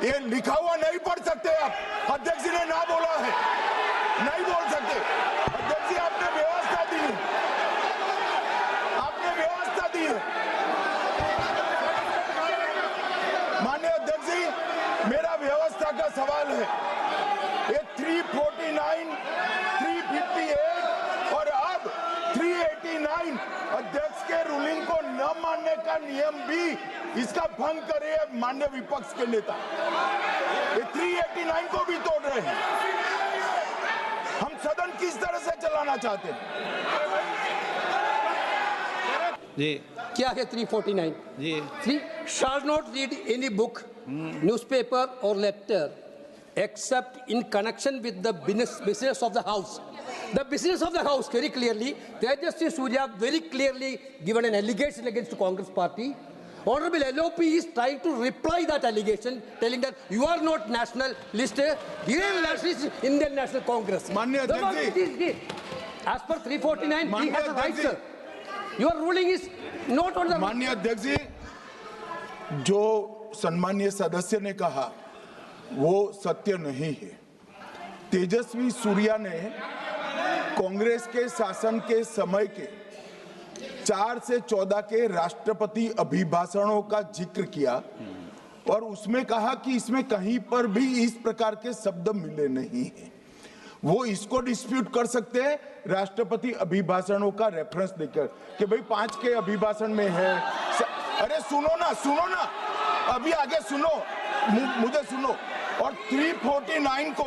ये लिखा हुआ नहीं पढ़ सकते आप। अध्यक्ष जी ने ना बोला है, नहीं बोल सकते। अध्यक्ष जी आपने व्यवस्था दी है, आपने व्यवस्था दी है। माननीय अध्यक्ष जी, मेरा व्यवस्था का सवाल है। ये 349, 358 और अब 389 अध्यक्ष के रूलिंग को न मानने का नियम भी इसका भंग करे माननीय विपक्ष के नेता। ये 389 को भी तोड़ रहे हैं। हम सदन किस तरह से चलाना चाहते हैं? जी क्या है 349? जी 3 shall not read any book, newspaper or letter except in connection with the business of the house. The business of the house, very clearly, Tejasvi Surya very clearly given an allegation against the Congress party. Honorable LOP is trying to reply that allegation, telling that you are not nationalist, Indian nationalist, Indian National Congress. माननीय अध्यक्ष जी, as per 349, he has a right, sir. Your ruling is not on the. माननीय अध्यक्ष जी, जो सम्मानीय सदस्य ने कहा वो सत्य नहीं है। तेजस्वी सूर्या ने कांग्रेस के शासन के समय के 4 से 14 के राष्ट्रपति अभिभाषणों का जिक्र किया और उसमें कहा कि इसमें कहीं पर भी इस प्रकार के शब्द मिले नहीं हैं। वो इसको डिस्प्यूट कर सकते हैं राष्ट्रपति अभिभाषणों का रेफरेंस देकर कि भाई 5 के अभिभाषण में है। अरे सुनो ना, अभी आगे सुनो, मुझे सुनो। और 349 को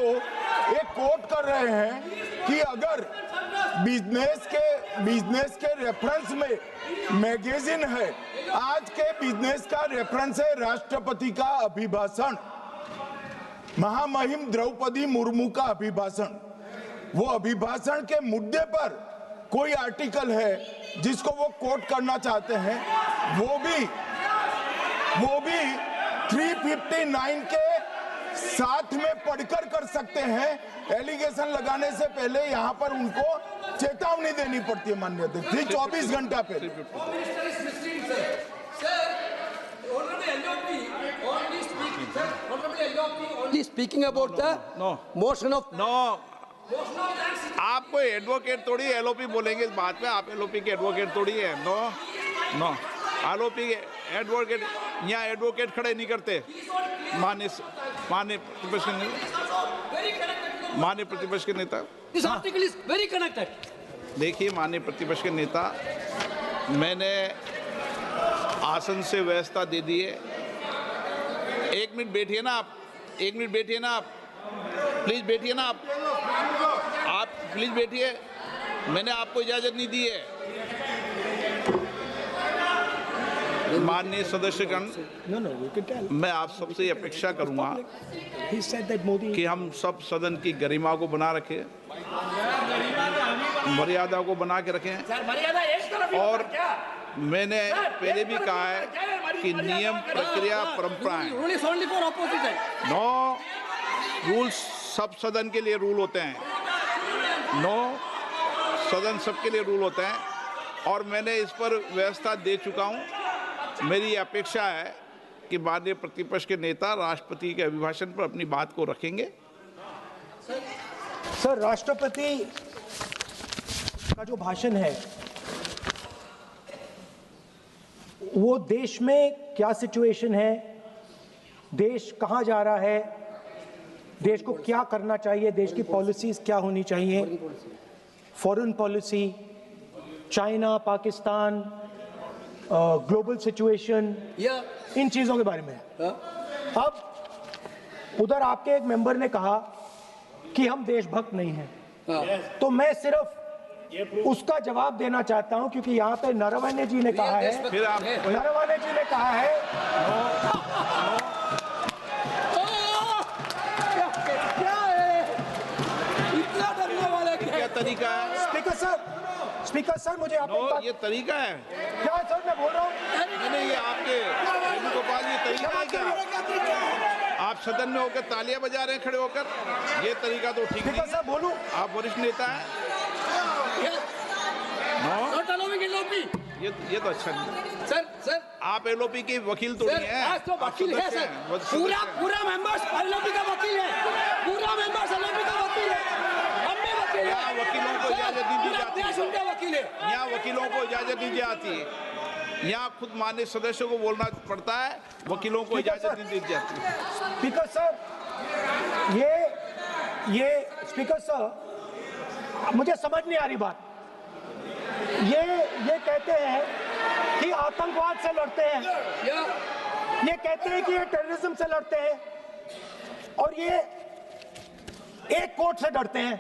एक कोट कर रहे हैं कि अगर बिजनेस के रेफरेंस में मैगजीन है, आज के बिजनेस का रेफरेंस है राष्ट्रपति का अभिभाषण, महामहिम द्रौपदी मुर्मू का अभिभाषण। वो अभिभाषण के मुद्दे पर कोई आर्टिकल है जिसको वो कोट करना चाहते हैं, वो भी 359 के साथ में पढ़कर कर सकते हैं। एलिगेशन लगाने से पहले यहाँ पर उनको चेतावनी देनी पड़ती है माननीय अध्यक्ष जी, 24 घंटा पहले। Speaking about the motion of आप कोई एडवोकेट थोड़ी एलओपी बोलेंगे इस बात पे। आप एलओपी के एडवोकेट थोड़ी है। नो एलओपी के एडवोकेट यहाँ एडवोकेट खड़े नहीं करते। माननीय प्रतिपक्ष के नेता, This article is very connected. देखिए माननीय प्रतिपक्ष के नेता, मैंने आसन से व्यवस्था दे दी है। 1 मिनट बैठिए ना आप, 1 मिनट बैठिए ना आप, प्लीज बैठिए ना आप प्लीज बैठिए। मैंने आपको इजाजत नहीं दी है। माननीय सदस्यगण, मैं आप सबसे अपेक्षा करूंगा कि हम सब सदन की गरिमा को बना रखें, मर्यादा को बना के रखें। और मैंने पहले भी कहा है कि नियम, प्रक्रिया, परंपराएं, नो रूल्स सब सदन के लिए रूल होते हैं। सदन सबके लिए रूल होते हैं और मैंने इस पर व्यवस्था दे चुका हूं। मेरी अपेक्षा है कि माननीय प्रतिपक्ष के नेता राष्ट्रपति के अभिभाषण पर अपनी बात को रखेंगे। सर, राष्ट्रपति का जो भाषण है वो देश में क्या सिचुएशन है, देश कहां जा रहा है, देश को क्या करना चाहिए, देश की पॉलिसीज क्या होनी चाहिए, foreign policy, China, Pakistan, global situation, इन चीजों के बारे में। अब उधर आपके एक मेंबर ने कहा कि हम देशभक्त नहीं हैं, तो मैं सिर्फ उसका जवाब देना चाहता हूं क्योंकि यहाँ पे नरवणे जी ने कहा है, नरवणे जी ने कहा है क्या तरीका है? स्पीकर सर मुझे ये तरीका है क्या सर, मैं बोल रहा हूँ नहीं, ये आपके वेणुगोपाल ये तरीका है क्या? आप सदन में होकर तालियां बजा रहे हैं खड़े होकर, ये तरीका तो ठीक नहीं है। सर बोलूं, आप वरिष्ठ नेता हैं। not allowing LOP. ये तो अच्छा नहीं। Sir, आप एलओपी के वकील तो सर, नहीं है, आज तो आप वकील है सदस्य सर, हैं, वो सदस्य हैं। पूरा मेंबर्स एलओपी का वकील है, पूरा मेंबर्स एलओपी का वकील है, हम भी वकील हैं। यहाँ वकीलों को इजाजत नहीं दी पूरा जाती। देश उनका वकील है। यहाँ वकीलों को इजाजत नहीं दी जाती है, यहाँ खुद माननीय सदस्यों को बोलना पड़ता है, वकीलों को इजाजत नहीं दी जाती। स्पीकर सर, ये स्पीकर सर, मुझे समझ नहीं आ रही बात। ये कहते हैं कि आतंकवाद से लड़ते हैं, ये कहते हैं कि ये टेररिज्म से लड़ते हैं, और ये एक कोर्ट से डरते हैं।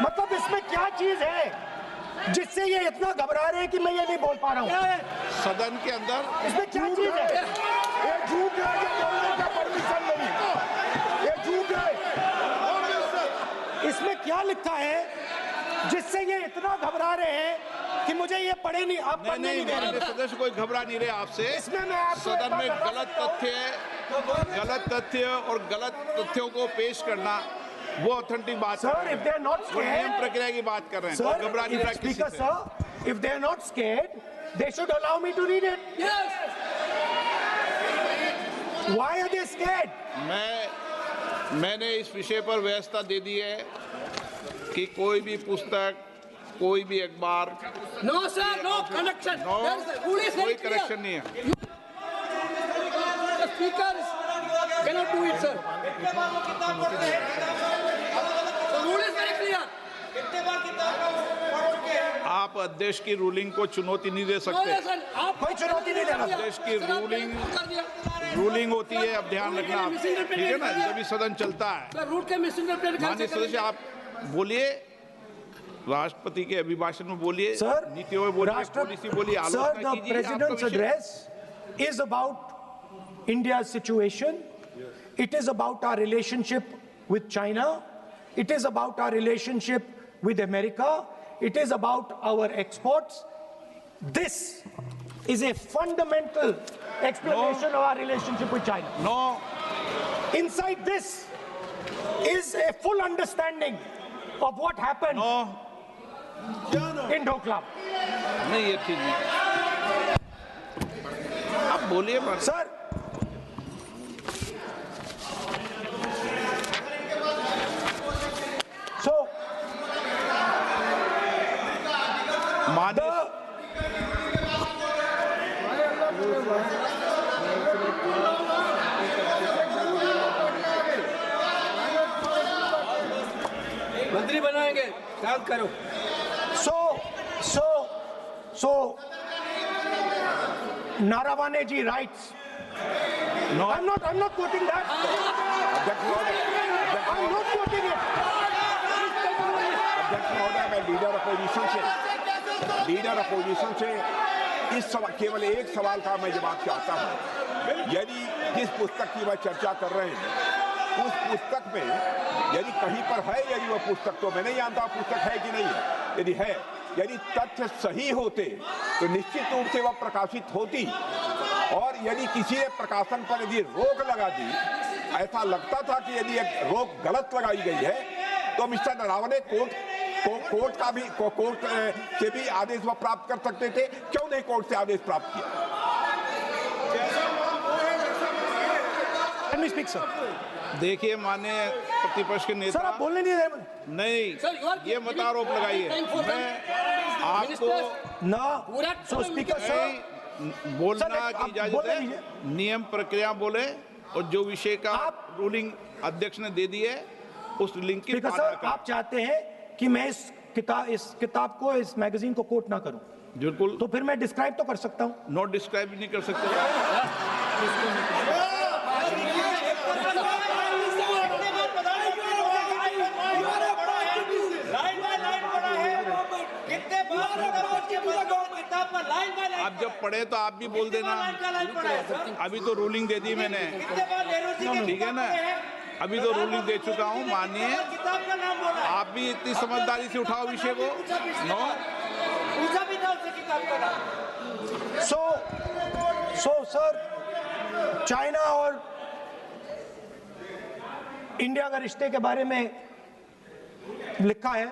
मतलब इसमें क्या चीज है जिससे ये इतना घबरा रहे हैं कि मैं ये नहीं बोल पा रहा हूँ? सदन के अंदर इसमें क्या चीज है? ये झूठ है, ये बोलने का परमिशन नहीं, ये झूठ है। इसमें क्या लिखा है जिससे ये इतना घबरा रहे हैं कि मुझे ये पढ़े नहीं, आप पढ़ने नहीं दे रहे। माननीय सदस्य कोई घबरा नहीं रहे आपसे। इसमें मैं आपको सदन में गलत तथ्य और गलत तथ्यों को पेश करना वो ऑथेंटिक बात है। Sir, if they are not वो नियम scared, प्रक्रिया की बात कर रहे हैं, sir, कोई घबरा नहीं रहा किसी Speaker से। sir, if they are not scared, they should allow me to read it. Why are they scared? मैंने इस विषय पर व्यवस्था दे दी है कि कोई भी पुस्तक, कोई भी अखबार, No sir, no connection. No, Rule is very कोई clear. करेक्शन नहीं है। The speaker cannot do it, sir. The rule is very clear. आप अध्यक्ष की रूलिंग को चुनौती नहीं दे No, सकते। sir, आप कोई चुनौती नहीं देना। देश की सर, आपने रूलिंग- रूल कर दिया। रूलिंग होती है, अब ध्यान रखना आप, ठीक है ना, जब भी सदन चलता है। सर, रूल के मिसइंटरप्रेट माननीय सदस्य आप बोलिए, राष्ट्रपति के अभिभाषण में बोलिए, Sir, नीतियों में बोलिए, पॉलिसी बोलिए, Sir, आलोचना the कीजिए। President's आपका विषय- address is about India's situation. It is about our relationship with China. It is about our relationship with America. It is about our exports. This is a fundamental explanation of our relationship with China. No, Inside this is a full understanding of what happened no, in Doklam. नहीं ये ठीक नहीं। आप बोलिए बस। Sir, so माननीय मंत्री बनाएंगे, काम करो। So, Naravane ji writes. No, I'm not quoting that. I'm not quoting it. अध्यक्ष महोदय, मैं लीडर अपोजिशन से इस केवल एक सवाल का मैं जवाब चाहता हूं। यदि जिस पुस्तक की मैं चर्चा कर रहे हैं उस पुस्तक में यदि कहीं पर है, यदि वह पुस्तक, तो मैं नहीं जानता पुस्तक है कि नहीं है, यदि है, यदि तथ्य सही होते तो निश्चित रूप से वह प्रकाशित होती, और यदि किसी ने प्रकाशन पर यदि रोक लगा दी, ऐसा लगता था कि यदि एक रोक गलत लगाई गई है, तो मिस्टर नरावने कोर्ट से भी आदेश वह प्राप्त कर सकते थे। क्यों नहीं कोर्ट से आदेश प्राप्त किया? Let me speak, sir. देखिए माननीय प्रतिपक्ष के Sir, नेता, आप बोलने नहीं दे रहे। नहीं, Sir, you are ये मत आरोप लगाइए। मैं आपको No. So, Speaker, sir. नहीं, बोलना सर, की आप इजाजत बोले है, दीजिए। नियम प्रक्रिया बोले, और जो विषय का रूलिंग अध्यक्ष ने दे दी है उस लिंक की स्पीकर पालना सर, करें। आप चाहते हैं कि मैं इस किताब को, इस मैगजीन को कोट ना करूं, बिल्कुल, तो फिर मैं डिस्क्राइब तो कर सकता हूं। नोट डिस्क्राइब नहीं कर सकते। आप जब पढ़े तो आप भी बोल देना। अभी तो रूलिंग दे दी मैंने, ठीक है ना, अभी तो रूलिंग दे चुका हूँ। मानिए, आप भी इतनी समझदारी से उठाओ विषय को। नो, सो सर, चाइना और इंडिया के रिश्ते के बारे में लिखा है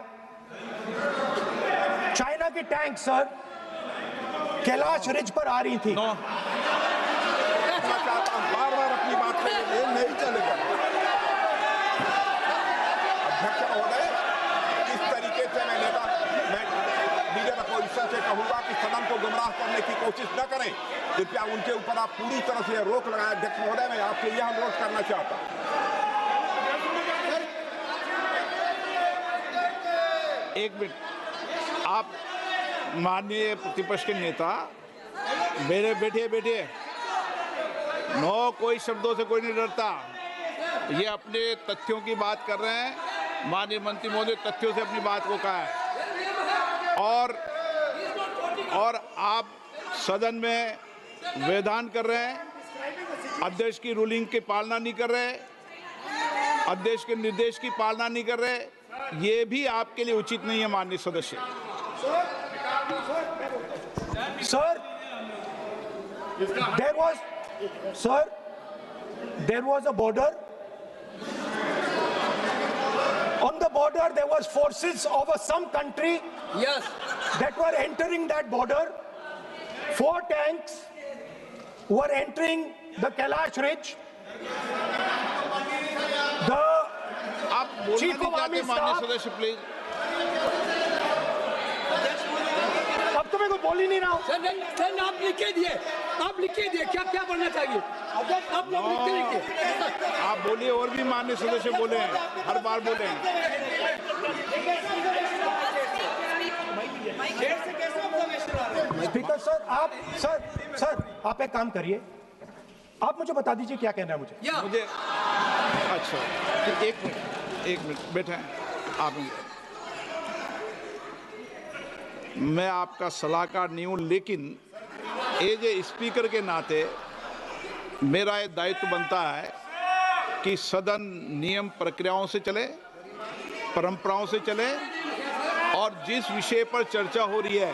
चाइना की टैंक सर कैलाश रिज पर आ रही थी। नो, मैं चाहता हूं बार-बार अपनी बात पे नहीं चलेगा। अध्यक्ष महोदय, इस तरीके से मैं लीडर अपोजिशन से कहूंगा कि सदन को गुमराह करने की कोशिश न करें। कृपया उनके ऊपर आप पूरी तरह से रोक लगाएं। अध्यक्ष महोदय, मैं आपसे यह अनुरोध करना चाहता हूं। एक मिनट, आप माननीय प्रतिपक्ष के नेता मेरे बैठिए। नो, कोई शब्दों से कोई नहीं डरता। ये अपने तथ्यों की बात कर रहे हैं। माननीय मंत्री महोदय तथ्यों से अपनी बात को कहा है और आप सदन में विधान कर रहे हैं, अध्यक्ष की रूलिंग की पालना नहीं कर रहे, अध्यक्ष के निर्देश की पालना नहीं कर रहे। ये भी आपके लिए उचित नहीं है माननीय सदस्य। Sir, there was a border. On the border, there was forces of some country Yes. that were entering that border. 4 tanks were entering the Kailash Ridge. The आप बोलना Chief नहीं of चाहते Army माननीय Staff- सदस्य, please. अब तो मैं कोई बोल ही नहीं रहा हूं। सर आप लिख के दिए, क्या क्या बनना चाहिए आप लोग लिख के लिखिए। आप बोलिए, और भी माननीय सदस्य बोले हैं, हर बार बोले हैं। स्पीकर सर आप एक काम करिए, आप मुझे बता दीजिए क्या कहना है मुझे। या मुझे अच्छा, एक मिनट बैठे आप। मैं आपका सलाहकार नहीं हूं, लेकिन एज ए स्पीकर के नाते मेरा ये दायित्व बनता है कि सदन नियम प्रक्रियाओं से चले, परंपराओं से चले और जिस विषय पर चर्चा हो रही है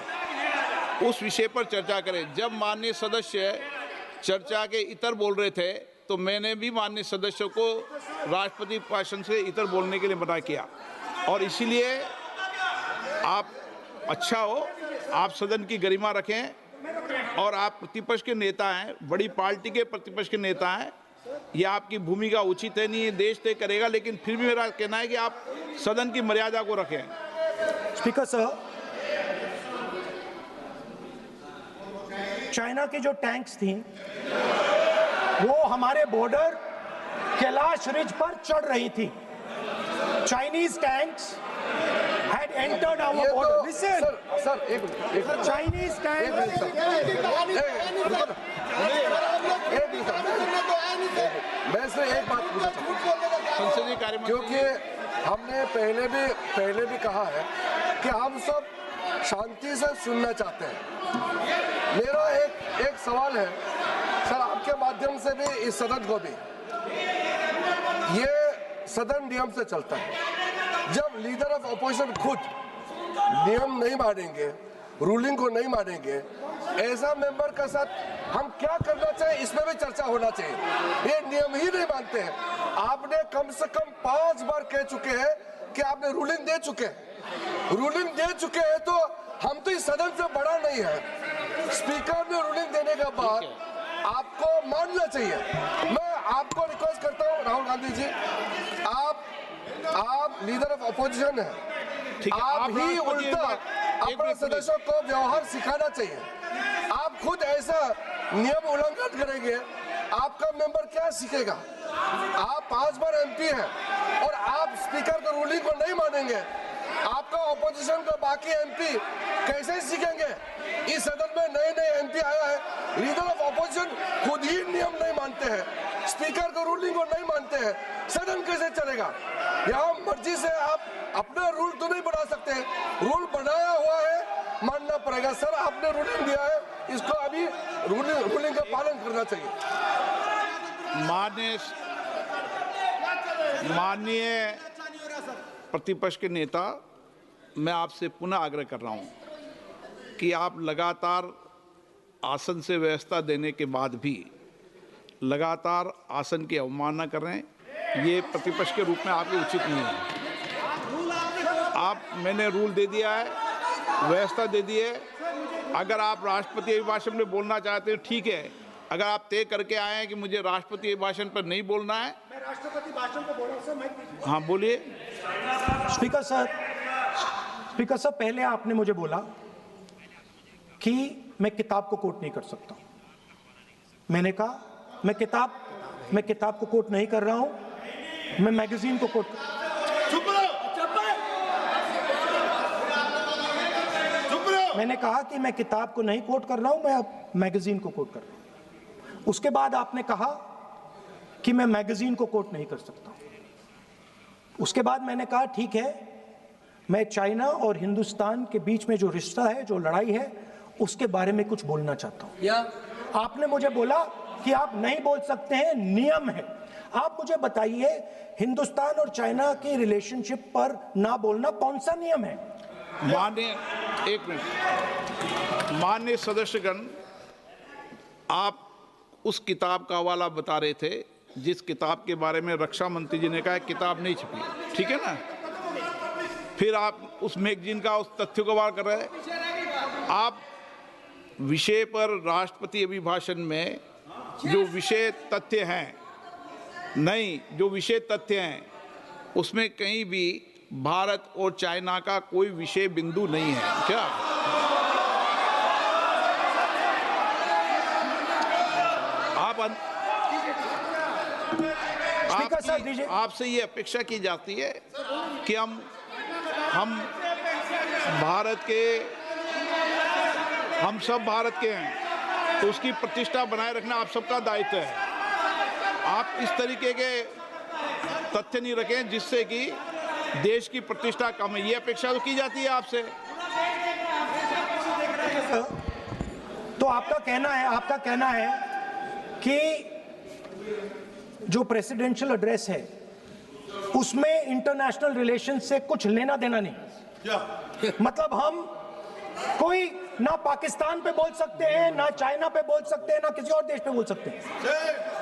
उस विषय पर चर्चा करें। जब माननीय सदस्य चर्चा के इतर बोल रहे थे तो मैंने भी माननीय सदस्यों को राष्ट्रपति भाषण से इतर बोलने के लिए मना किया, और इसीलिए आप अच्छा हो, आप सदन की गरिमा रखें, और आप प्रतिपक्ष के नेता हैं, बड़ी पार्टी के प्रतिपक्ष के नेता हैं, ये आपकी भूमिका उचित है नहीं, देश तय करेगा, लेकिन फिर भी मेरा कहना है कि आप सदन की मर्यादा को रखें। स्पीकर सर, चाइना की जो टैंक्स थी वो हमारे बॉर्डर कैलाश रिज पर चढ़ रही थी। Chinese tanks had entered our border. Listen, sir एक Chinese tanks. मैं से एक बात पूछना चाहता हूं, संसदीय कार्य मंत्री, क्योंकि हमने पहले भी कहा है कि हम सब शांति से सुनना चाहते हैं। मेरा एक सवाल है सर, आपके माध्यम से भी इस सदन को भी, ये सदन नियम से चलता है। जब लीडर ऑफ अपोजिशन खुद नियम नहीं मानेंगे, रूलिंग को नहीं मानेंगे, ऐसा मेंबर के साथ हम क्या करना चाहिए, इसमें भी चर्चा होना चाहिए। ये नियम ही नहीं मानते हैं। आपने कम से कम 5 बार कह चुके हैं कि आपने रूलिंग दे चुके हैं, तो हम तो इस सदन से बड़ा नहीं है। स्पीकर ने रूलिंग देने के बाद आपको मानना चाहिए। मैं आपको रिक्वेस्ट करता हूँ राहुल गांधी जी, आप लीडर ऑफ अपोजिशन है, ठीक है, आप ही राष्ट्रपति उल्टा एक अपने मिनट, सदस्यों को व्यवहार सिखाना चाहिए। आप खुद ऐसा नियम उल्लंघन करेंगे, आपका मेंबर क्या सीखेगा? आप 5 बार एमपी हैं और आप स्पीकर का रूलिंग को नहीं मानेंगे, आपका ऑपोजिशन का बाकी एमपी कैसे सीखेंगे? इस सदन में नए एमपी आया है, लीडर ऑफ ऑपोजिशन खुद ही नियम नहीं मानते हैं, स्पीकर का रूलिंग को नहीं मानते हैं, सदन कैसे चलेगा? यहाँ मर्जी से आप अपना रूल तो नहीं बना सकते, रूल बनाया हुआ है, मानना पड़ेगा। सर, आपने रूलिंग दिया है, इसको अभी रूलिंग का पालन करना चाहिए। माननीय प्रतिपक्ष के नेता, मैं आपसे पुनः आग्रह कर रहा हूं कि आप लगातार आसन से व्यवस्था देने के बाद भी लगातार आसन की अवमानना कर रहे हैं। ये प्रतिपक्ष के रूप में आपके उचित नहीं है। मैंने रूल दे दिया है, व्यवस्था दे दी है। अगर आप राष्ट्रपति अभिभाषण में बोलना चाहते हैं ठीक है, अगर आप तय करके आए हैं कि मुझे राष्ट्रपति अभिभाषण पर नहीं बोलना है। मैं राष्ट्रपति भाषण को बोल रहा हूं सर। हाँ बोलिए। स्पीकर सर, पहले आपने मुझे बोला कि मैं किताब को कोट नहीं कर सकता। मैंने कहा मैं किताब को कोट नहीं कर रहा हूं, मैं मैगजीन को कोट। मैंने कहा कि मैं किताब को नहीं कोट कर रहा हूं, मैं अब मैगजीन को कोट कर रहा हूं। उसके बाद आपने कहा कि मैं मैगजीन को कोट नहीं कर सकता। उसके बाद मैंने कहा ठीक है, मैं चाइना और हिंदुस्तान के बीच में जो रिश्ता है, जो लड़ाई है, उसके बारे में कुछ बोलना चाहता हूं। आपने मुझे बोला कि आप नहीं बोल सकते हैं, नियम है। आप मुझे बताइए, हिंदुस्तान और चाइना की रिलेशनशिप पर ना बोलना कौन सा नियम है? माननीय सदस्यगण, आप उस किताब का हवाला बता रहे थे जिस किताब के बारे में रक्षा मंत्री जी ने कहा किताब नहीं छपी, ठीक है ना। फिर आप उस मैगजीन का उस तथ्य को वार कर रहे हैं। आप विषय पर राष्ट्रपति अभिभाषण में जो विषय तथ्य हैं, जो विषय तथ्य हैं उसमें कहीं भी भारत और चाइना का कोई विषय बिंदु नहीं है क्या? आपसे ये अपेक्षा की जाती है कि हम सब भारत के हैं, तो उसकी प्रतिष्ठा बनाए रखना आप सबका दायित्व है। आप इस तरीके के तथ्य नहीं रखें जिससे कि देश की प्रतिष्ठा कम है, ये अपेक्षा तो की जाती है आपसे। तो आपका कहना है कि जो प्रेसिडेंशियल एड्रेस है उसमें इंटरनेशनल रिलेशन से कुछ लेना देना नहीं। मतलब हम कोई ना पाकिस्तान पे बोल सकते हैं, ना चाइना पे बोल सकते हैं, ना किसी और देश पे बोल सकते हैं।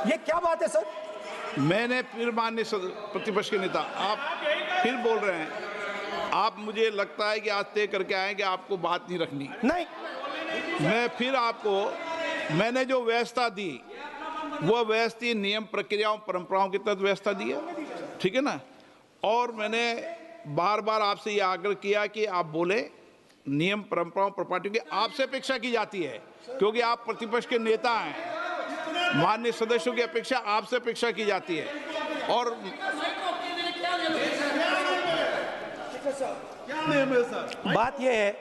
ये क्या बात है सर? मैंने फिर माननीय प्रतिपक्ष के नेता, आप फिर बोल रहे हैं। आप मुझे लगता है कि आज तय करके आए कि आपको बात नहीं रखनी। नहीं, मैंने जो व्यवस्था दी वो व्यवस्था नियम, प्रक्रियाओं, परंपराओं के तहत व्यवस्था दी है, ठीक है ना। और मैंने बार बार आपसे ये आग्रह किया कि आप बोले, नियम, परंपराओं, प्रॉपर्टी की आपसे अपेक्षा की जाती है क्योंकि आप प्रतिपक्ष के नेता हैं। माननीय सदस्यों की अपेक्षा आपसे अपेक्षा की जाती है। और बात यह है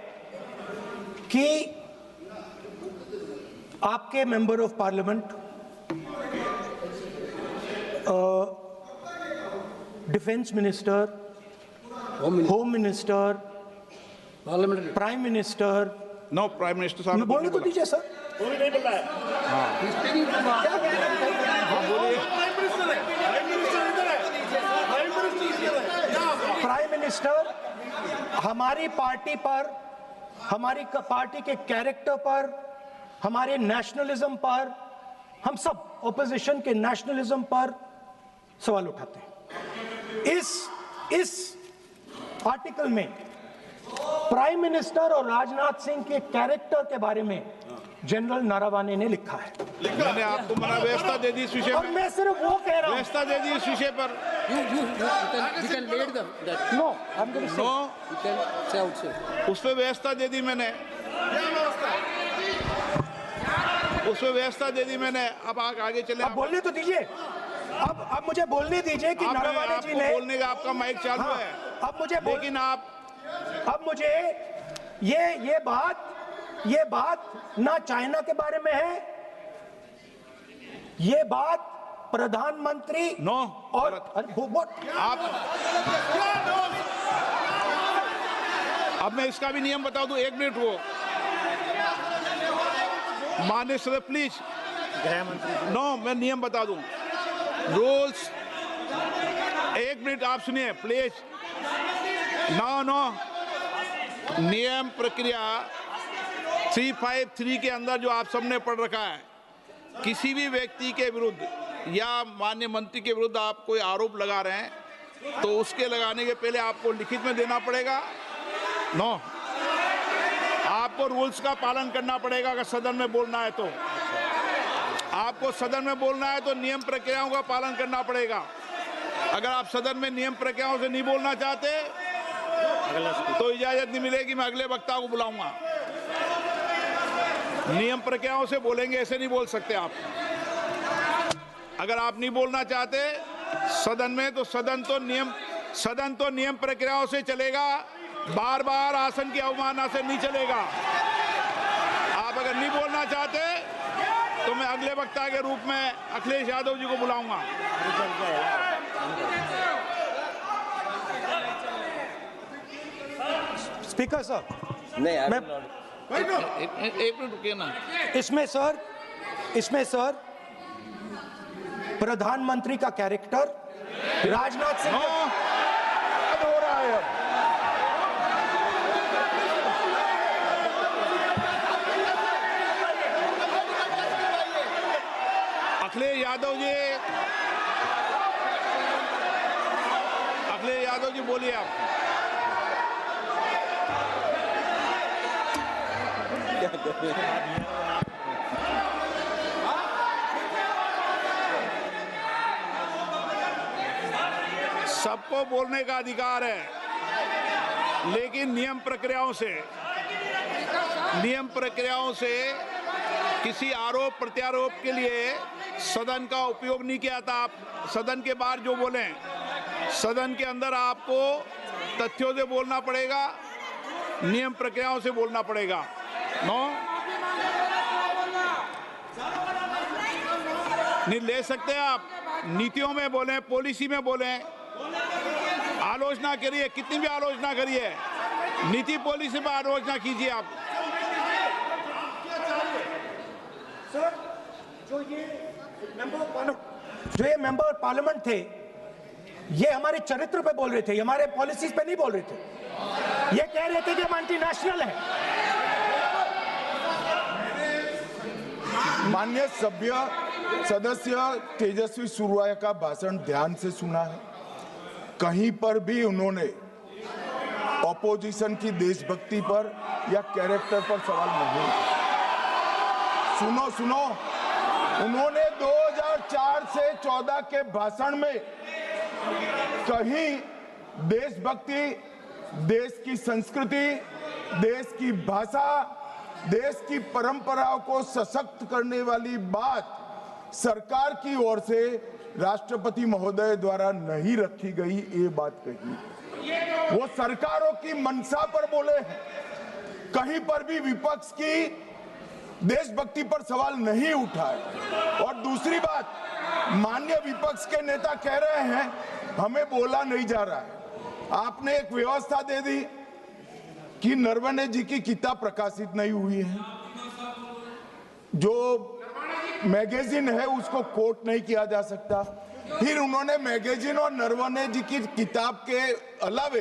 कि आपके member of parliament, defence minister, home minister, prime minister, no prime minister साहब बोलने तो दीजिए सर। वो भी नहीं बोल रहा है। प्राइम मिनिस्टर हमारी पार्टी पर, हमारी पार्टी के कैरेक्टर पर, हमारे नेशनलिज्म पर, हम सब ऑपोजिशन के नेशनलिज्म पर सवाल उठाते हैं। इस आर्टिकल में प्राइम मिनिस्टर और राजनाथ सिंह के कैरेक्टर के बारे में जनरल नारावाने ने लिखा है। मैंने आपको व्यवस्था दे दी इस विषय और पर। मैं सिर्फ वो कह रहा हूं, व्यवस्था दे दी इस विषय पर। उस पर व्यवस्था दे दी मैंने, अब आगे चले। अब बोलने तो दीजिए। अब मुझे बोलने दीजिए कि नारावाने जी ने, बोलने का आपका माइक चालू है। अब मुझे लेकिन अब मुझे ये बात ना चाइना के बारे में है, ये बात प्रधानमंत्री नो और आप, अब मैं इसका भी नियम बता दूं, 1 मिनट वो माननीय सदस्य प्लीज, नो मैं नियम बता दूं, रूल्स, 1 मिनट आप सुनिए प्लीज। नो नियम प्रक्रिया 353 के अंदर जो आप सबने पढ़ रखा है, किसी भी व्यक्ति के विरुद्ध या माननीय मंत्री के विरुद्ध आप कोई आरोप लगा रहे हैं तो उसके लगाने के पहले आपको लिखित में देना पड़ेगा। नो, आपको रूल्स का पालन करना पड़ेगा। अगर सदन में बोलना है तो आपको सदन में बोलना है तो नियम प्रक्रियाओं का पालन करना पड़ेगा। अगर आप सदन में नियम प्रक्रियाओं से नहीं बोलना चाहते तो इजाजत नहीं मिलेगी, मैं अगले वक्ता को बुलाऊंगा। नियम प्रक्रियाओं से बोलेंगे, ऐसे नहीं बोल सकते आप। अगर आप नहीं बोलना चाहते सदन में तो सदन तो नियम प्रक्रियाओं से चलेगा, बार बार आसन की अवमानना से नहीं चलेगा। आप अगर नहीं बोलना चाहते तो मैं अगले वक्ता के रूप में अखिलेश यादव जी को बुलाऊंगा। स्पीकर सर, मैं एक मिनट रुकिए ना। इसमें सर प्रधानमंत्री का कैरेक्टर राजनाथ सिंह हो रहा है। अखिलेश यादव जी बोलिए आप। सबको बोलने का अधिकार है, लेकिन नियम प्रक्रियाओं से किसी आरोप प्रत्यारोप के लिए सदन का उपयोग नहीं किया था। आप सदन के बाहर जो बोलें, सदन के अंदर आपको तथ्यों से बोलना पड़ेगा, नियम प्रक्रियाओं से बोलना पड़ेगा। नो, नहीं ले सकते आप। नीतियों में बोलें, पॉलिसी में बोलें, आलोचना करिए, कितनी भी आलोचना करिए, नीति पॉलिसी पर आलोचना कीजिए आप। सर, जो ये मेंबर पार्लियामेंट थे, ये हमारे चरित्र पे बोल रहे थे, हमारे पॉलिसीज पे नहीं बोल रहे थे। ये कह रहे थे कि हम एंटी नेशनल है। माननीय सदस्य तेजस्वी सूर्या का भाषण ध्यान से सुना है। कहीं पर भी उन्होंने ऑपोजिशन की देशभक्ति पर या कैरेक्टर पर सवाल नहीं। सुनो, उन्होंने 2004 से 14 के भाषण में कहीं देशभक्ति, देश की संस्कृति, देश की भाषा, देश की परंपराओं को सशक्त करने वाली बात सरकार की ओर से राष्ट्रपति महोदय द्वारा नहीं रखी गई। ये बात कही, वो सरकारों की मंशा पर बोले हैं। कहीं पर भी विपक्ष की देशभक्ति पर सवाल नहीं उठाए। और दूसरी बात, माननीय विपक्ष के नेता कह रहे हैं हमें बोला नहीं जा रहा है। आपने एक व्यवस्था दे दी कि नरवणे जी की किताब प्रकाशित नहीं हुई है, जो मैगजीन है उसको कोट नहीं किया जा सकता। फिर उन्होंने मैगजीन और नरवणे जी की किताब के अलावे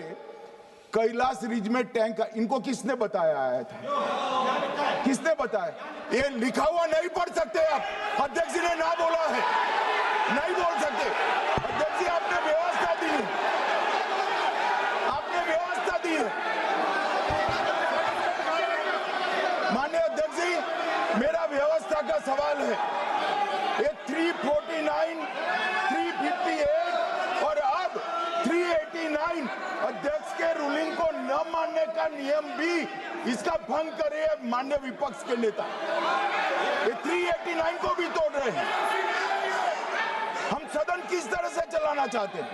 कैलाश रिज में टैंक, इनको किसने बताया आया था? किसने बताया? ये लिखा हुआ नहीं पढ़ सकते आप। अध्यक्ष जी ने ना बोला है, नहीं बोल सकते। अध्यक्ष जी आपने व्यवस्था दी है, आपने व्यवस्था दी है। माननीय अध्यक्ष जी, मेरा व्यवस्था का सवाल है। ये 349, 358 और अब 389 अध्यक्ष के रूलिंग को न मानने का नियम भी इसका भंग करे माननीय विपक्ष के नेता। ये 389 को भी तोड़ रहे हैं। हम सदन किस तरह से चलाना चाहते हैं?